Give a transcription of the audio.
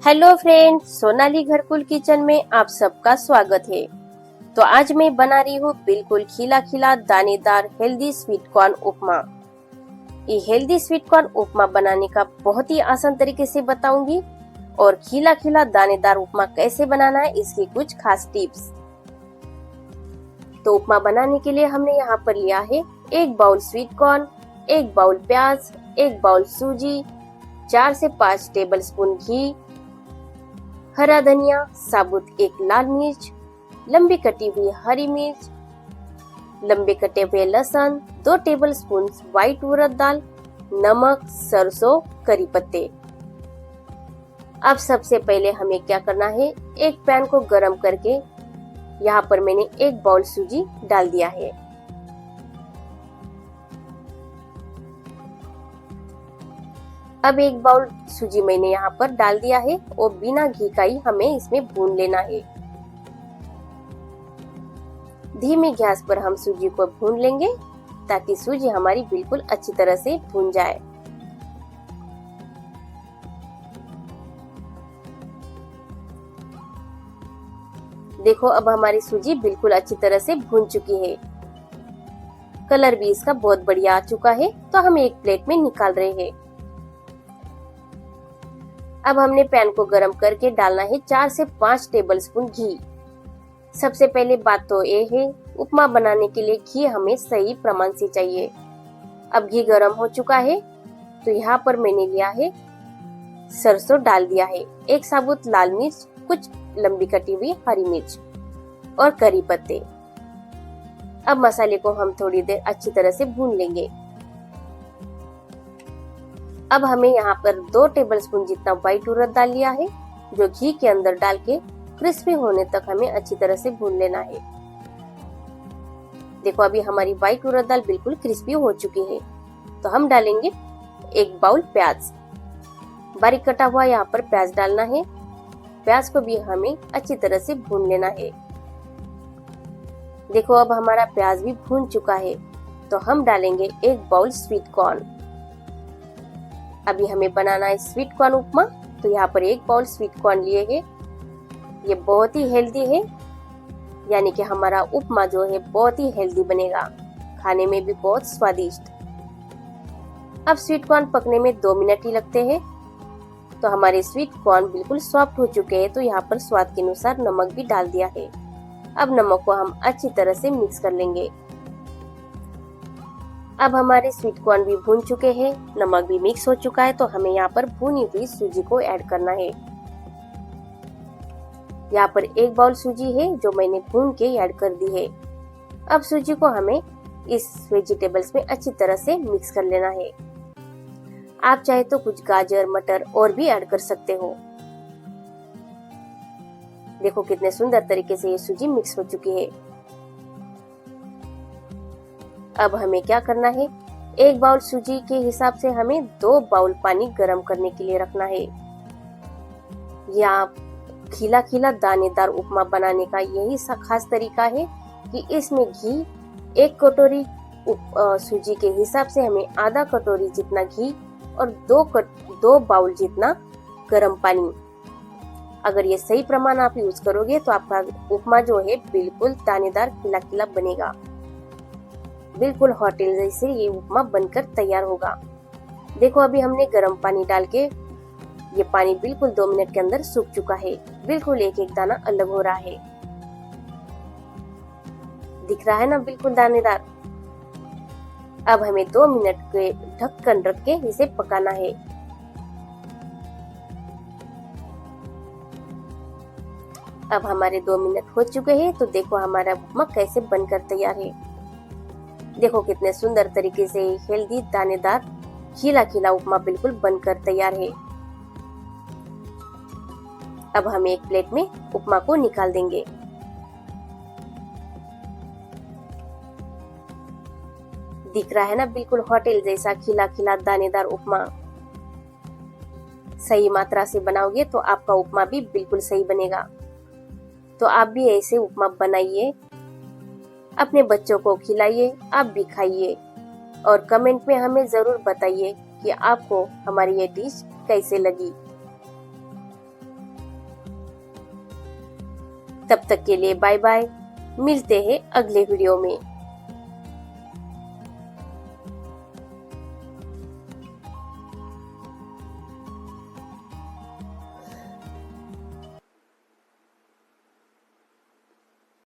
Hello friends, Sonali घरकुल kitchen में आप सबका स्वागत है। तो आज मैं बना रही हूँ बिल्कुल खिला खिला दानेदार हेल्दी स्वीट कॉर्न उपमा। ये हेल्दी स्वीट कॉर्न उपमा बनाने का बहुत ही आसान तरीके से बताऊंगी और खिला खिला दानेदार उपमा कैसे बनाना है इसकी कुछ खास टिप्स। तो उपमा बनाने के लिए हमने यहाँ पर लिया है 1 बाउल स्वीट कॉर्न, 1 बाउल प्याज, 1 बाउल सूजी, 4 से 5 टेबल स्पून घी, हरा धनिया, साबुत 1 लाल मिर्च, लंबी कटी हुई हरी मिर्च, लंबे कटे हुए लहसुन, 2 टेबल स्पून व्हाइट उड़द दाल, नमक, सरसों, करी पत्ते। अब सबसे पहले हमें क्या करना है, एक पैन को गरम करके यहाँ पर मैंने 1 बाउल सूजी डाल दिया है। अब 1 बाउल सूजी मैंने यहाँ पर डाल दिया है और बिना घी का ही हमें इसमें भून लेना है। धीमी गैस पर हम सूजी को भून लेंगे ताकि सूजी हमारी बिल्कुल अच्छी तरह से भून जाए। देखो अब हमारी सूजी बिल्कुल अच्छी तरह से भून चुकी है। कलर भी इसका बहुत बढ़िया आ चुका है, तो हम एक प्लेट में निकाल रहे हैं। अब हमने पैन को गरम करके डालना है 4 से 5 टेबल स्पून घी। सबसे पहले बात तो ये है, उपमा बनाने के लिए घी हमें सही प्रमाण से चाहिए। अब घी गरम हो चुका है तो यहाँ पर मैंने लिया है सरसों डाल दिया है, 1 साबुत लाल मिर्च, कुछ लंबी कटी हुई हरी मिर्च और करी पत्ते। अब मसाले को हम थोड़ी देर अच्छी तरह से भून लेंगे। अब हमें यहाँ पर 2 टेबल स्पून जितना व्हाइट उड़द दाल लिया है, जो घी के अंदर डाल के क्रिस्पी होने तक हमें अच्छी तरह से भून लेना है। देखो अभी हमारी व्हाइट उड़द दाल बिल्कुल क्रिस्पी हो चुकी है, तो हम डालेंगे 1 बाउल प्याज। बारीक कटा हुआ यहाँ पर प्याज डालना है। प्याज को भी हमें अच्छी तरह से भून लेना है। देखो अब हमारा प्याज भी भून चुका है, तो हम डालेंगे 1 बाउल स्वीट कॉर्न। अभी हमें बनाना है स्वीट कॉर्न उपमा, तो यहाँ पर 1 बाउल स्वीट कॉर्न लिए हैं। ये बहुत ही हेल्दी है, यानी कि हमारा उपमा जो है बहुत ही हेल्दी बनेगा, खाने में भी बहुत स्वादिष्ट। अब स्वीट कॉर्न पकने में 2 मिनट ही लगते हैं, तो हमारे स्वीट कॉर्न बिल्कुल सॉफ्ट हो चुके हैं। तो यहाँ पर स्वाद के अनुसार नमक भी डाल दिया है। अब नमक को हम अच्छी तरह से मिक्स कर लेंगे। अब हमारे स्वीट कॉर्न भी भून चुके हैं, नमक भी मिक्स हो चुका है, तो हमें यहाँ पर भुनी हुई सूजी को ऐड करना है। यहाँ पर 1 बाउल सूजी है जो मैंने भून के ऐड कर दी है। अब सूजी को हमें इस वेजिटेबल्स में अच्छी तरह से मिक्स कर लेना है। आप चाहे तो कुछ गाजर, मटर और भी ऐड कर सकते हो। देखो कितने सुंदर तरीके से ये सूजी मिक्स हो चुकी है। अब हमें क्या करना है, 1 बाउल सूजी के हिसाब से हमें 2 बाउल पानी गर्म करने के लिए रखना है। या खिला खिला दानेदार उपमा बनाने का यही खास तरीका है कि इसमें घी 1 कटोरी सूजी के हिसाब से हमें आधा कटोरी जितना घी और 2 बाउल जितना गर्म पानी। अगर ये सही प्रमाण आप यूज करोगे तो आपका उपमा जो है बिल्कुल दानेदार खिला खिला बनेगा। बिल्कुल होटल जैसे ये उपमा बनकर तैयार होगा। देखो अभी हमने गर्म पानी डाल के ये पानी बिल्कुल 2 मिनट के अंदर सूख चुका है। बिल्कुल एक एक दाना अलग हो रहा है। दिख रहा है ना, बिल्कुल दानेदार। अब हमें 2 मिनट के ढक्कन रख के इसे पकाना है। अब हमारे 2 मिनट हो चुके हैं, तो देखो हमारा उपमा कैसे बनकर तैयार है। देखो कितने सुंदर तरीके से हेल्दी दानेदार खिला खिला उपमा बिल्कुल बनकर तैयार है। अब हम एक प्लेट में उपमा को निकाल देंगे। दिख रहा है ना, बिल्कुल होटल जैसा खिला खिला दानेदार उपमा। सही मात्रा से बनाओगे तो आपका उपमा भी बिल्कुल सही बनेगा। तो आप भी ऐसे उपमा बनाइए, अपने बच्चों को खिलाइए, आप भी खाइए और कमेंट में हमें जरूर बताइए कि आपको हमारी ये डिश कैसे लगी। तब तक के लिए बाय बाय, मिलते हैं अगले वीडियो में।